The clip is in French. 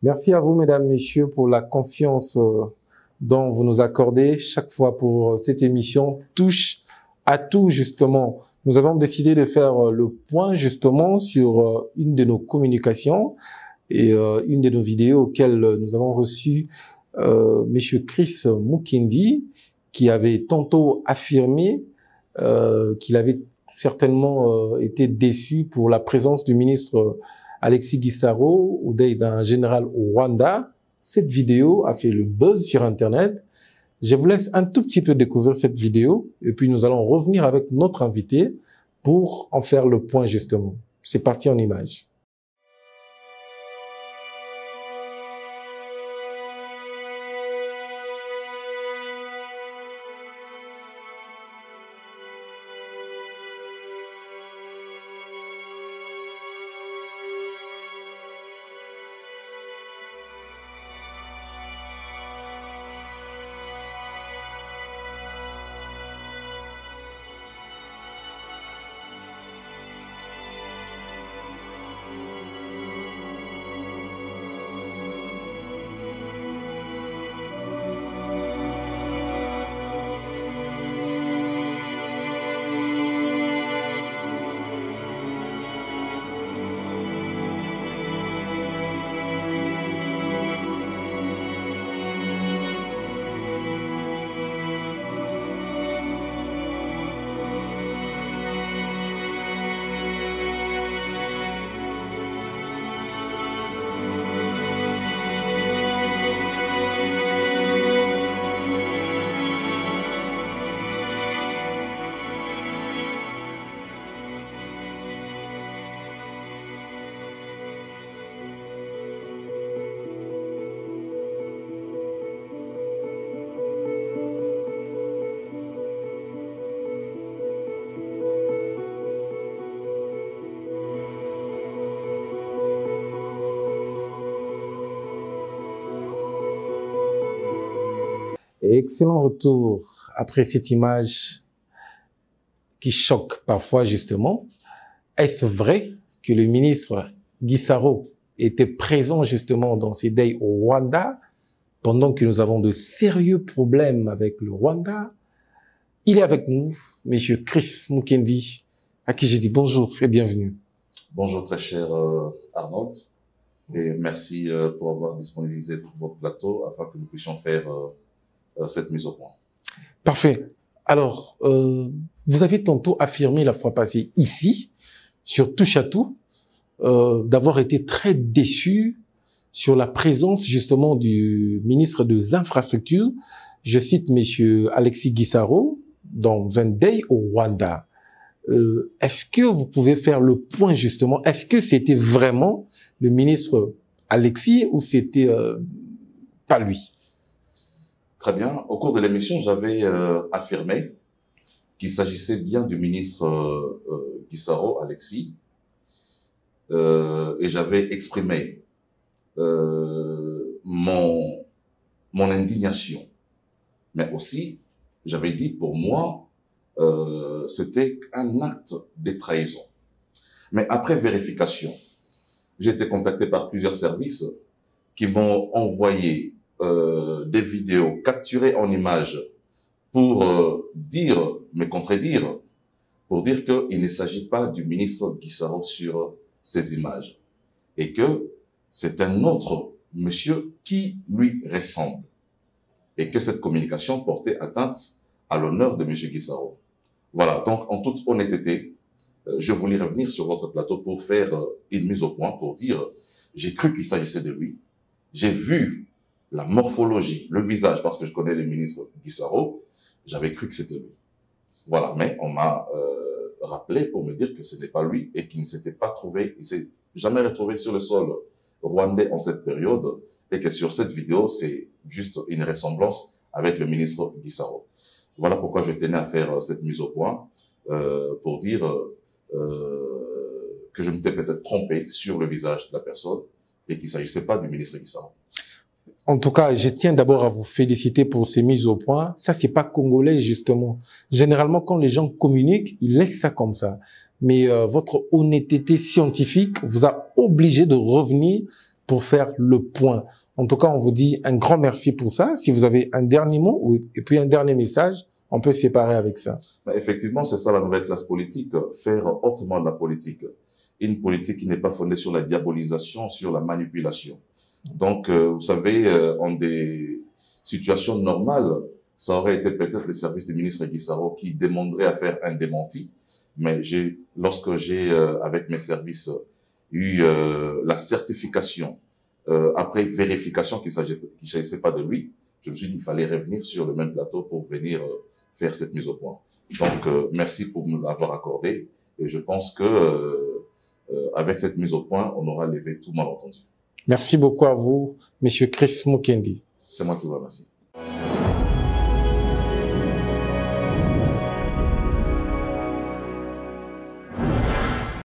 Merci à vous, mesdames, messieurs, pour la confiance dont vous nous accordez chaque fois pour cette émission touche à tout, justement. Nous avons décidé de faire le point, justement, sur une de nos communications et une de nos vidéos auxquelles nous avons reçu Monsieur Chris Mukendi, qui avait tantôt affirmé qu'il avait certainement été déçu pour la présence du ministre Alexis Gisaro ou d'un général au Rwanda. Cette vidéo a fait le buzz sur Internet. Je vous laisse un tout petit peu découvrir cette vidéo et puis nous allons revenir avec notre invité pour en faire le point justement. C'est parti en images. Excellent retour après cette image qui choque parfois justement. Est-ce vrai que le ministre Gisaro était présent justement dans ces deuils au Rwanda pendant que nous avons de sérieux problèmes avec le Rwanda? Il est avec nous, Monsieur Chris Mukendi, à qui j'ai dit bonjour et bienvenue. Bonjour très cher Arnold et merci pour avoir disponibilisé votre plateau afin que nous puissions faire cette mise au point. Parfait. Alors, vous avez tantôt affirmé la fois passée ici, sur Touche à tout, d'avoir été très déçu sur la présence justement du ministre des Infrastructures, je cite Monsieur Alexis Gisaro, dans un deuil au Rwanda. Est-ce que vous pouvez faire le point justement? Est-ce que c'était vraiment le ministre Alexis ou c'était pas lui? Très bien. Au cours de l'émission, j'avais affirmé qu'il s'agissait bien du ministre Gisaro, Alexis, et j'avais exprimé mon indignation. Mais aussi, j'avais dit pour moi, c'était un acte de trahison. Mais après vérification, j'ai été contacté par plusieurs services qui m'ont envoyé des vidéos capturées en images pour me contredire, pour dire qu'il ne s'agit pas du ministre Gisaro sur ces images et que c'est un autre monsieur qui lui ressemble et que cette communication portait atteinte à l'honneur de monsieur Gisaro. Voilà, donc en toute honnêteté, je voulais revenir sur votre plateau pour faire une mise au point, pour dire, j'ai cru qu'il s'agissait de lui, j'ai vu la morphologie, le visage, parce que je connais le ministre Gisaro, j'avais cru que c'était lui. Voilà, mais on m'a rappelé pour me dire que ce n'est pas lui et qu'il ne s'était pas trouvé, il s'est jamais retrouvé sur le sol rwandais en cette période et que sur cette vidéo, c'est juste une ressemblance avec le ministre Gisaro. Voilà pourquoi je tenais à faire cette mise au point pour dire que je m'étais peut-être trompé sur le visage de la personne et qu'il ne s'agissait pas du ministre Gisaro. En tout cas, je tiens d'abord à vous féliciter pour ces mises au point. Ça, c'est pas congolais, justement. Généralement, quand les gens communiquent, ils laissent ça comme ça. Mais votre honnêteté scientifique vous a obligé de revenir pour faire le point. En tout cas, on vous dit un grand merci pour ça. Si vous avez un dernier mot et puis un dernier message, on peut séparer avec ça. Effectivement, c'est ça la nouvelle classe politique, faire autrement de la politique. Une politique qui n'est pas fondée sur la diabolisation, sur la manipulation. Donc, vous savez, en des situations normales, ça aurait été peut-être les services du ministre Guissaro qui demanderait à faire un démenti. Mais lorsque j'ai, avec mes services, eu la certification, après vérification qu'il s'agissait pas de lui, je me suis dit qu'il fallait revenir sur le même plateau pour venir faire cette mise au point. Donc, merci pour me l'avoir accordé. Et je pense que avec cette mise au point, on aura levé tout malentendu. Merci beaucoup à vous, Monsieur Chris Mukendi. C'est moi qui vous remercie.